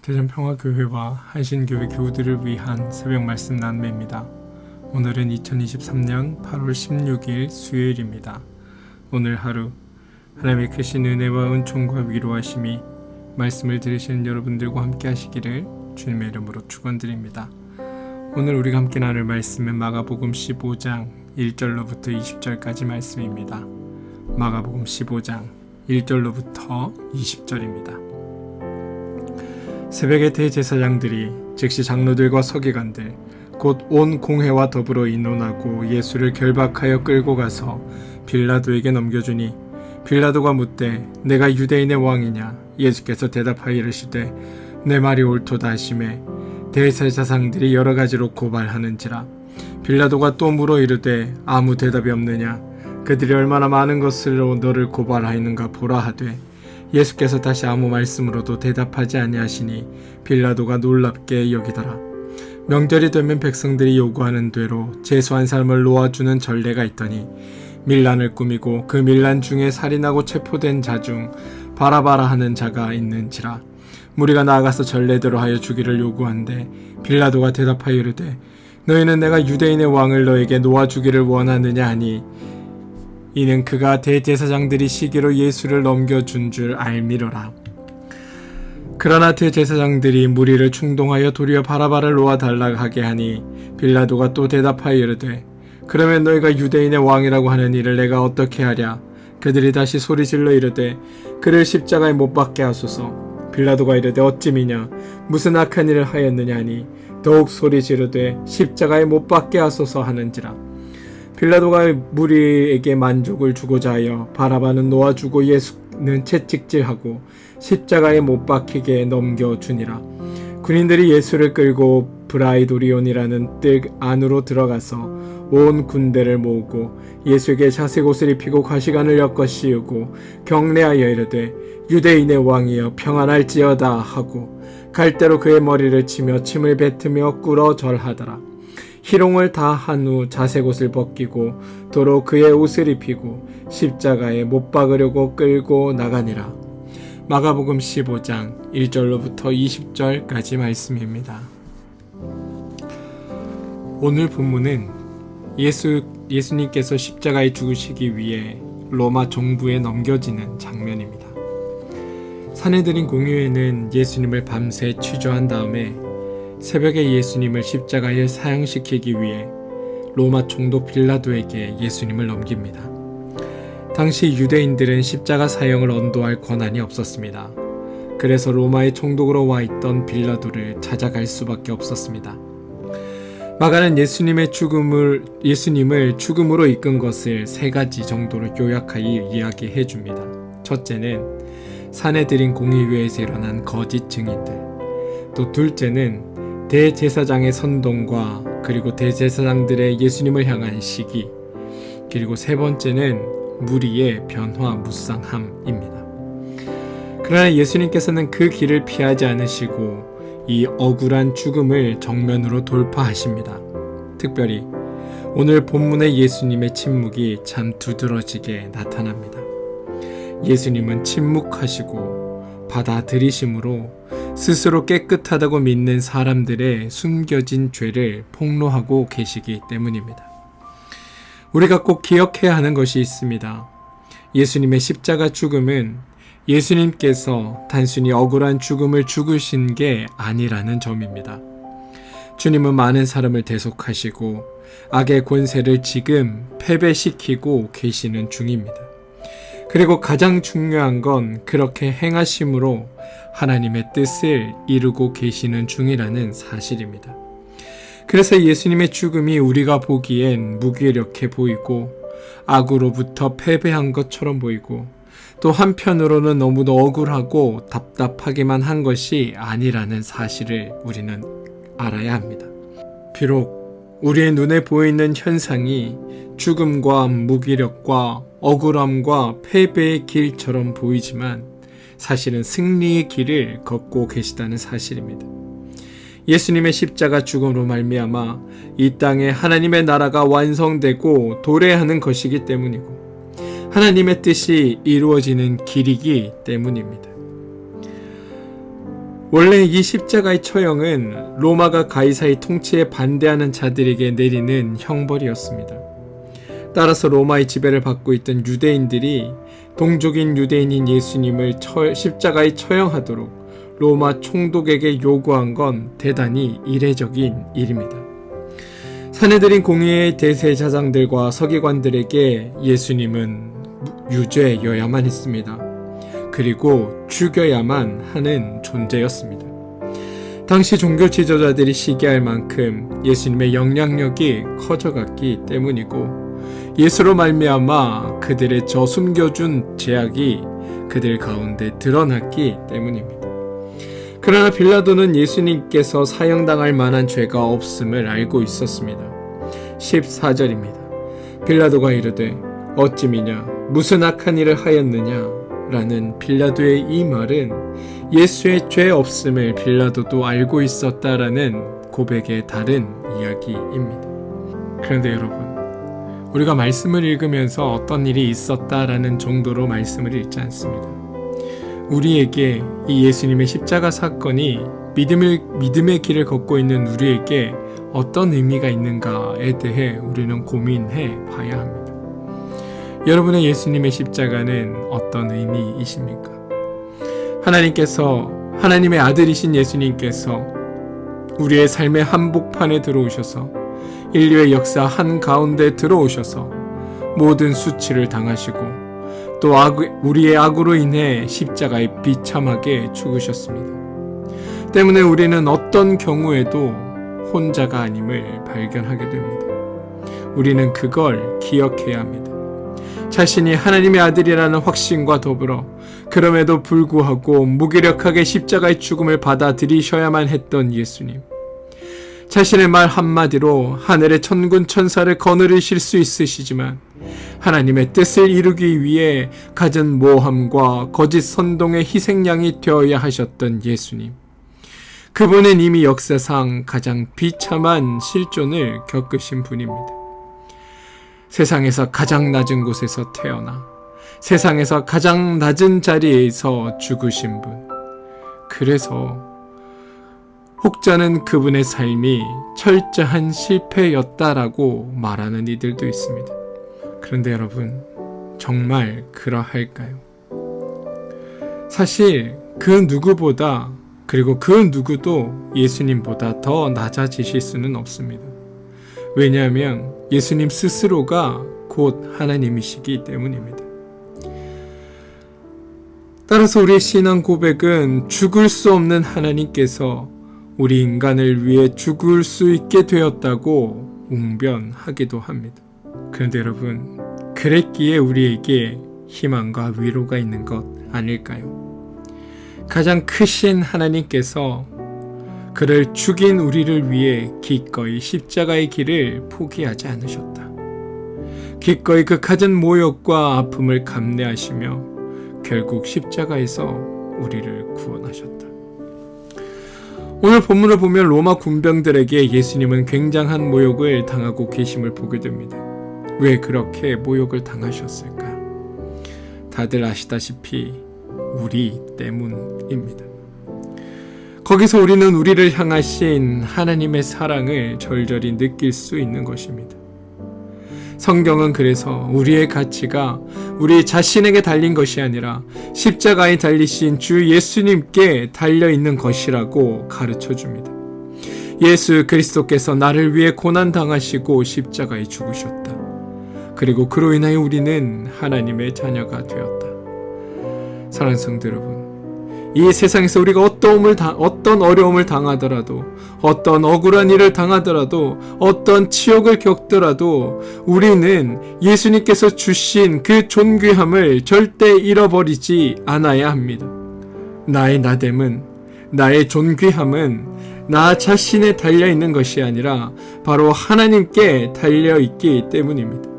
대전평화교회와 한신교회 교우들을 위한 새벽 말씀 남매입니다. 오늘은 2023년 8월 16일 수요일입니다. 오늘 하루 하나님의 크신 은혜와 은총과 위로하심이 말씀을 들으시는 여러분들과 함께 하시기를 주님의 이름으로 축원드립니다. 오늘 우리가 함께 나눌 말씀은 마가복음 15장 1절로부터 20절까지 말씀입니다. 마가복음 15장 1절로부터 20절입니다. 새벽에 대제사장들이 즉시 장로들과 서기관들 곧 온 공회와 더불어 의논하고 예수를 결박하여 끌고 가서 빌라도에게 넘겨주니 빌라도가 묻되 내가 유대인의 왕이냐? 예수께서 대답하여 이르시되 내 말이 옳도다 하시매 대제사장들이 여러 가지로 고발하는지라. 빌라도가 또 물어 이르되 아무 대답이 없느냐? 그들이 얼마나 많은 것으로 너를 고발하였는가 보라 하되 예수께서 다시 아무 말씀으로도 대답하지 아니하시니 빌라도가 놀랍게 여기더라. 명절이 되면 백성들이 요구하는 대로 제수한 사람을 놓아주는 전례가 있더니 밀란을 꾸미고 그 밀란 중에 살인하고 체포된 자 중 바라바라 하는 자가 있는지라. 무리가 나아가서 전례대로 하여 주기를 요구한데 빌라도가 대답하여 이르되 너희는 내가 유대인의 왕을 너에게 놓아주기를 원하느냐 하니 이는 그가 대제사장들이 시기로 예수를 넘겨준 줄 알미러라. 그러나 대제사장들이 무리를 충동하여 도리어 바라바를 놓아달라 하게 하니 빌라도가 또 대답하여 이르되 그러면 너희가 유대인의 왕이라고 하는 이를 내가 어떻게 하랴? 그들이 다시 소리질러 이르되 그를 십자가에 못 박게 하소서. 빌라도가 이르되 어찌미냐? 무슨 악한 일을 하였느냐 하니 더욱 소리지르되 십자가에 못 박게 하소서 하는지라. 빌라도가 무리에게 만족을 주고자 하여 바라바는 놓아주고 예수는 채찍질하고 십자가에 못 박히게 넘겨주니라. 군인들이 예수를 끌고 브라이도리온이라는 뜰 안으로 들어가서 온 군대를 모으고 예수에게 자색 옷을 입히고 가시관을 엮어 씌우고 경례하여 이르되 유대인의 왕이여 평안할지어다 하고 갈대로 그의 머리를 치며 침을 뱉으며 꿇어 절하더라. 희롱을 다 한 후 자색 옷을 벗기고 도로 그의 옷을 입히고 십자가에 못 박으려고 끌고 나가니라. 마가복음 15장 1절로부터 20절까지 말씀입니다. 오늘 본문은 예수님께서 십자가에 죽으시기 위해 로마 정부에 넘겨지는 장면입니다. 산헤드린 공의회는 예수님을 밤새 취조한 다음에 새벽에 예수님을 십자가에 사형시키기 위해 로마 총독 빌라도에게 예수님을 넘깁니다. 당시 유대인들은 십자가 사형을 언도할 권한이 없었습니다. 그래서 로마의 총독으로 와 있던 빌라도를 찾아갈 수밖에 없었습니다. 마가는 예수님을 죽음으로 이끈 것을 세 가지 정도로 요약하여 이야기해 줍니다. 첫째는 산헤드린 공의회에서 일어난 거짓 증인들, 또 둘째는 대제사장의 선동과 그리고 대제사장들의 예수님을 향한 시기, 그리고 세 번째는 무리의 변화무쌍함입니다. 그러나 예수님께서는 그 길을 피하지 않으시고 이 억울한 죽음을 정면으로 돌파하십니다. 특별히 오늘 본문의 예수님의 침묵이 참 두드러지게 나타납니다. 예수님은 침묵하시고 받아들이심으로 스스로 깨끗하다고 믿는 사람들의 숨겨진 죄를 폭로하고 계시기 때문입니다. 우리가 꼭 기억해야 하는 것이 있습니다. 예수님의 십자가 죽음은 예수님께서 단순히 억울한 죽음을 죽으신 게 아니라는 점입니다. 주님은 많은 사람을 대속하시고 악의 권세를 지금 패배시키고 계시는 중입니다. 그리고 가장 중요한 건 그렇게 행하심으로 하나님의 뜻을 이루고 계시는 중이라는 사실입니다. 그래서 예수님의 죽음이 우리가 보기엔 무기력해 보이고 악으로부터 패배한 것처럼 보이고 또 한편으로는 너무도 억울하고 답답하기만 한 것이 아니라는 사실을 우리는 알아야 합니다. 비록 우리의 눈에 보이는 현상이 죽음과 무기력과 억울함과 패배의 길처럼 보이지만 사실은 승리의 길을 걷고 계시다는 사실입니다. 예수님의 십자가 죽음으로 말미암아 이 땅에 하나님의 나라가 완성되고 도래하는 것이기 때문이고 하나님의 뜻이 이루어지는 길이기 때문입니다. 원래 이 십자가의 처형은 로마가 가이사의 통치에 반대하는 자들에게 내리는 형벌이었습니다. 따라서 로마의 지배를 받고 있던 유대인들이 동족인 유대인인 예수님을 십자가에 처형하도록 로마 총독에게 요구한 건 대단히 이례적인 일입니다. 사내들인 공의의 대제사장들과 서기관들에게 예수님은 유죄여야만 했습니다. 그리고 죽여야만 하는 존재였습니다. 당시 종교 지도자들이 시기할 만큼 예수님의 영향력이 커져갔기 때문이고 예수로 말미암아 그들의 저 숨겨준 죄악이 그들 가운데 드러났기 때문입니다. 그러나 빌라도는 예수님께서 사형당할 만한 죄가 없음을 알고 있었습니다. 14절입니다. 빌라도가 이르되 어찌미냐 무슨 악한 일을 하였느냐 라는 빌라도의 이 말은 예수의 죄 없음을 빌라도도 알고 있었다라는 고백의 다른 이야기입니다. 그런데 여러분, 우리가 말씀을 읽으면서 어떤 일이 있었다라는 정도로 말씀을 읽지 않습니다. 우리에게 이 예수님의 십자가 사건이 믿음의 길을 걷고 있는 우리에게 어떤 의미가 있는가에 대해 우리는 고민해 봐야 합니다. 여러분의 예수님의 십자가는 어떤 의미이십니까? 하나님의 아들이신 예수님께서 우리의 삶의 한복판에 들어오셔서 인류의 역사 한가운데 들어오셔서 모든 수치를 당하시고 또 우리의 악으로 인해 십자가에 비참하게 죽으셨습니다. 때문에 우리는 어떤 경우에도 혼자가 아님을 발견하게 됩니다. 우리는 그걸 기억해야 합니다. 자신이 하나님의 아들이라는 확신과 더불어 그럼에도 불구하고 무기력하게 십자가의 죽음을 받아들이셔야만 했던 예수님. 자신의 말 한마디로 하늘의 천군 천사를 거느리실 수 있으시지만 하나님의 뜻을 이루기 위해 갖은 모함과 거짓 선동의 희생양이 되어야 하셨던 예수님. 그분은 이미 역사상 가장 비참한 실존을 겪으신 분입니다. 세상에서 가장 낮은 곳에서 태어나 세상에서 가장 낮은 자리에서 죽으신 분. 그래서 혹자는 그분의 삶이 철저한 실패였다라고 말하는 이들도 있습니다. 그런데 여러분, 정말 그러할까요? 사실 그 누구보다, 그리고 그 누구도 예수님보다 더 낮아지실 수는 없습니다. 왜냐하면 예수님 스스로가 곧 하나님이시기 때문입니다. 따라서 우리의 신앙 고백은 죽을 수 없는 하나님께서 우리 인간을 위해 죽을 수 있게 되었다고 웅변하기도 합니다. 그런데 여러분, 그랬기에 우리에게 희망과 위로가 있는 것 아닐까요? 가장 크신 하나님께서 그를 죽인 우리를 위해 기꺼이 십자가의 길을 포기하지 않으셨다. 기꺼이 그 갖은 모욕과 아픔을 감내하시며 결국 십자가에서 우리를 구원하셨다. 오늘 본문을 보면 로마 군병들에게 예수님은 굉장한 모욕을 당하고 계심을 보게 됩니다. 왜 그렇게 모욕을 당하셨을까? 다들 아시다시피 우리 때문입니다. 거기서 우리는 우리를 향하신 하나님의 사랑을 절절히 느낄 수 있는 것입니다. 성경은 그래서 우리의 가치가 우리 자신에게 달린 것이 아니라 십자가에 달리신 주 예수님께 달려있는 것이라고 가르쳐 줍니다. 예수 그리스도께서 나를 위해 고난당하시고 십자가에 죽으셨다. 그리고 그로 인하여 우리는 하나님의 자녀가 되었다. 사랑하는 성도 여러분, 이 세상에서 우리가 어떤 어려움을 당하더라도, 어떤 억울한 일을 당하더라도, 어떤 치욕을 겪더라도 우리는 예수님께서 주신 그 존귀함을 절대 잃어버리지 않아야 합니다. 나의 나됨은, 나의 존귀함은 나 자신에 달려있는 것이 아니라 바로 하나님께 달려있기 때문입니다.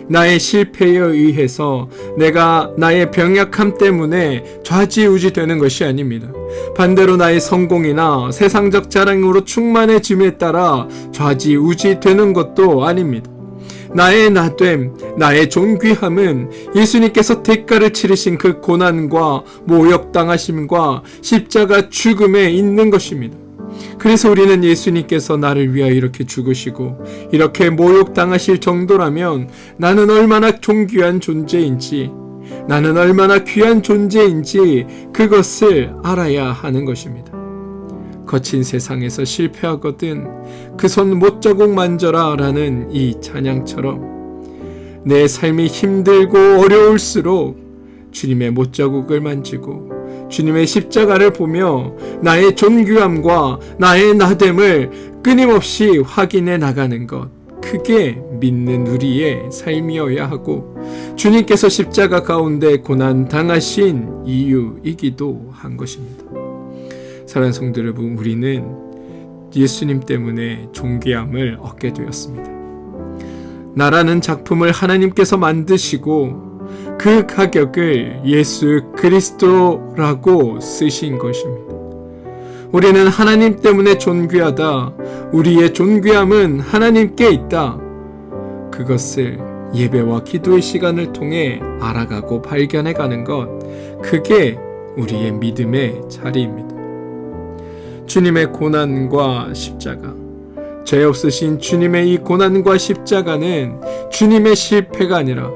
나의 실패에 의해서 내가 나의 병약함 때문에 좌지우지 되는 것이 아닙니다. 반대로 나의 성공이나 세상적 자랑으로 충만해짐에 따라 좌지우지 되는 것도 아닙니다. 나의 나됨, 나의 존귀함은 예수님께서 대가를 치르신 그 고난과 모욕당하심과 십자가 죽음에 있는 것입니다. 그래서 우리는 예수님께서 나를 위하여 이렇게 죽으시고 이렇게 모욕당하실 정도라면 나는 얼마나 존귀한 존재인지, 나는 얼마나 귀한 존재인지 그것을 알아야 하는 것입니다. 거친 세상에서 실패하거든 그 손 못자국 만져라 라는 이 찬양처럼 내 삶이 힘들고 어려울수록 주님의 못자국을 만지고 주님의 십자가를 보며 나의 존귀함과 나의 나됨을 끊임없이 확인해 나가는 것, 그게 믿는 우리의 삶이어야 하고 주님께서 십자가 가운데 고난 당하신 이유이기도 한 것입니다. 사랑하는 성도 여러분, 우리는 예수님 때문에 존귀함을 얻게 되었습니다. 나라는 작품을 하나님께서 만드시고 그 가격을 예수 그리스도라고 쓰신 것입니다. 우리는 하나님 때문에 존귀하다. 우리의 존귀함은 하나님께 있다. 그것을 예배와 기도의 시간을 통해 알아가고 발견해가는 것, 그게 우리의 믿음의 자리입니다. 주님의 고난과 십자가, 죄 없으신 주님의 이 고난과 십자가는 주님의 실패가 아니라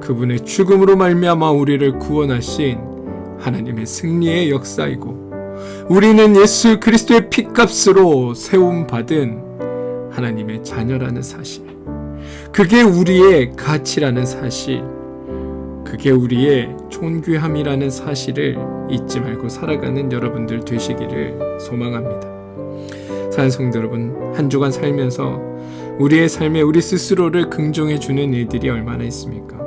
그분의 죽음으로 말미암아 우리를 구원하신 하나님의 승리의 역사이고, 우리는 예수 그리스도의 피값으로 세움받은 하나님의 자녀라는 사실, 그게 우리의 가치라는 사실, 그게 우리의 존귀함이라는 사실을 잊지 말고 살아가는 여러분들 되시기를 소망합니다. 사랑하는 성도 여러분, 한 주간 살면서 우리의 삶에 우리 스스로를 긍정해주는 일들이 얼마나 있습니까?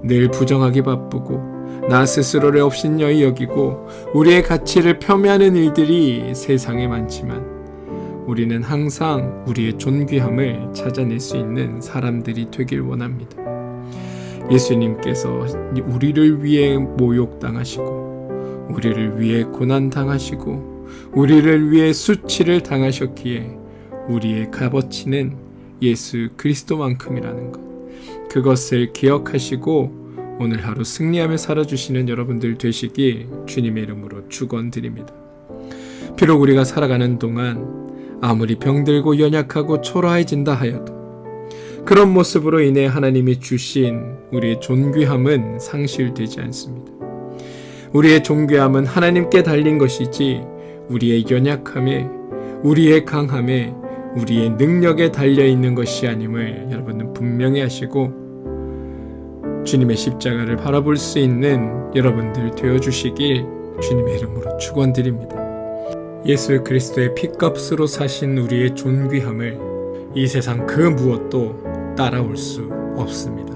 늘 부정하기 바쁘고 나 스스로를 업신여히 여기고 우리의 가치를 폄훼하는 일들이 세상에 많지만 우리는 항상 우리의 존귀함을 찾아낼 수 있는 사람들이 되길 원합니다. 예수님께서 우리를 위해 모욕당하시고 우리를 위해 고난당하시고 우리를 위해 수치를 당하셨기에 우리의 값어치는 예수 그리스도만큼이라는 것, 그것을 기억하시고 오늘 하루 승리하며 살아주시는 여러분들 되시길 주님의 이름으로 축원드립니다. 비록 우리가 살아가는 동안 아무리 병들고 연약하고 초라해진다 하여도 그런 모습으로 인해 하나님이 주신 우리의 존귀함은 상실되지 않습니다. 우리의 존귀함은 하나님께 달린 것이지 우리의 연약함에, 우리의 강함에, 우리의 능력에 달려있는 것이 아님을 여러분은 분명히 아시고 주님의 십자가를 바라볼 수 있는 여러분들 되어주시길 주님의 이름으로 축원드립니다. 예수 그리스도의 피값으로 사신 우리의 존귀함을 이 세상 그 무엇도 따라올 수 없습니다.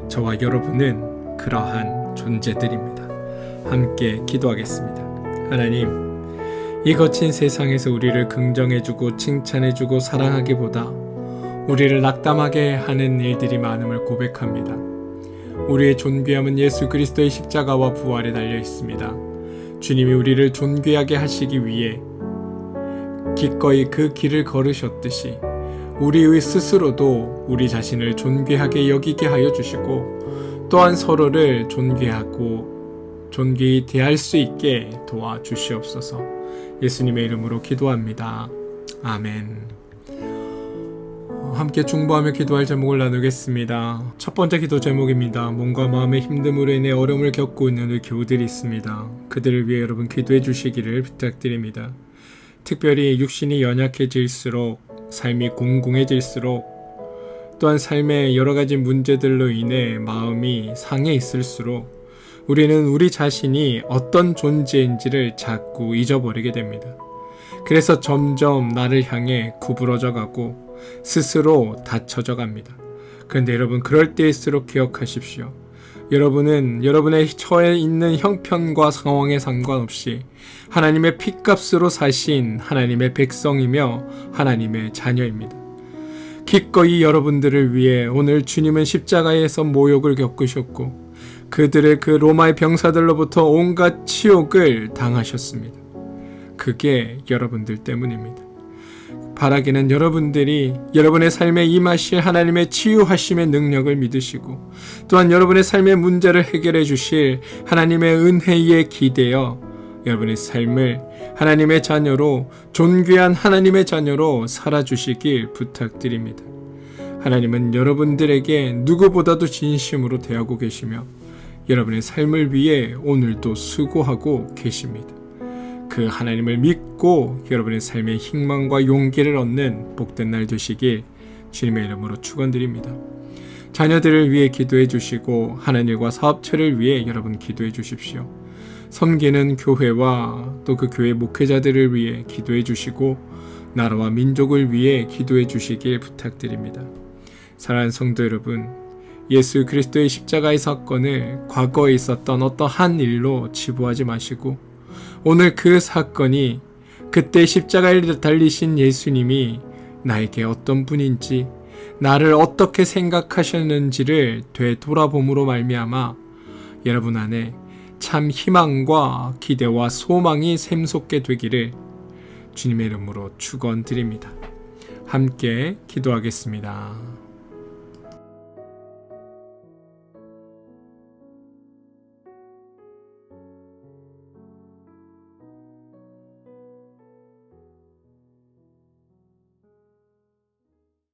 저와 여러분은 그러한 존재들입니다. 함께 기도하겠습니다. 하나님, 이 거친 세상에서 우리를 긍정해주고 칭찬해주고 사랑하기보다 우리를 낙담하게 하는 일들이 많음을 고백합니다. 우리의 존귀함은 예수 그리스도의 십자가와 부활에 달려 있습니다. 주님이 우리를 존귀하게 하시기 위해 기꺼이 그 길을 걸으셨듯이 우리의 스스로도 우리 자신을 존귀하게 여기게 하여 주시고 또한 서로를 존귀하고 존귀히 대할 수 있게 도와주시옵소서. 예수님의 이름으로 기도합니다. 아멘. 함께 중보하며 기도할 제목을 나누겠습니다. 첫 번째 기도 제목입니다. 몸과 마음의 힘듦으로 인해 어려움을 겪고 있는 우리 교우들이 있습니다. 그들을 위해 여러분 기도해 주시기를 부탁드립니다. 특별히 육신이 연약해질수록, 삶이 공공해질수록, 또한 삶의 여러 가지 문제들로 인해 마음이 상해 있을수록 우리는 우리 자신이 어떤 존재인지를 자꾸 잊어버리게 됩니다. 그래서 점점 나를 향해 구부러져 가고 스스로 닫혀져 갑니다. 그런데 여러분, 그럴 때일수록 기억하십시오. 여러분은 여러분의 처해 있는 형편과 상황에 상관없이 하나님의 피값으로 사신 하나님의 백성이며 하나님의 자녀입니다. 기꺼이 여러분들을 위해 오늘 주님은 십자가에서 모욕을 겪으셨고 그들의 그 로마의 병사들로부터 온갖 치욕을 당하셨습니다. 그게 여러분들 때문입니다. 바라기는 여러분들이 여러분의 삶에 임하실 하나님의 치유하심의 능력을 믿으시고 또한 여러분의 삶의 문제를 해결해 주실 하나님의 은혜에 기대어 여러분의 삶을 하나님의 자녀로 존귀한 하나님의 자녀로 살아주시길 부탁드립니다. 하나님은 여러분들에게 누구보다도 진심으로 대하고 계시며 여러분의 삶을 위해 오늘도 수고하고 계십니다. 그 하나님을 믿고 여러분의 삶에 희망과 용기를 얻는 복된 날 되시길 주님의 이름으로 축원드립니다. 자녀들을 위해 기도해 주시고 하나님과 사업체를 위해 여러분 기도해 주십시오. 섬기는 교회와 또 그 교회 목회자들을 위해 기도해 주시고 나라와 민족을 위해 기도해 주시길 부탁드립니다. 사랑하는 성도 여러분, 예수 그리스도의 십자가의 사건을 과거에 있었던 어떠한 일로 치부하지 마시고 오늘 그 사건이 그때 십자가에 달리신 예수님이 나에게 어떤 분인지 나를 어떻게 생각하셨는지를 되돌아봄으로 말미암아 여러분 안에 참 희망과 기대와 소망이 샘솟게 되기를 주님의 이름으로 축원드립니다. 함께 기도하겠습니다.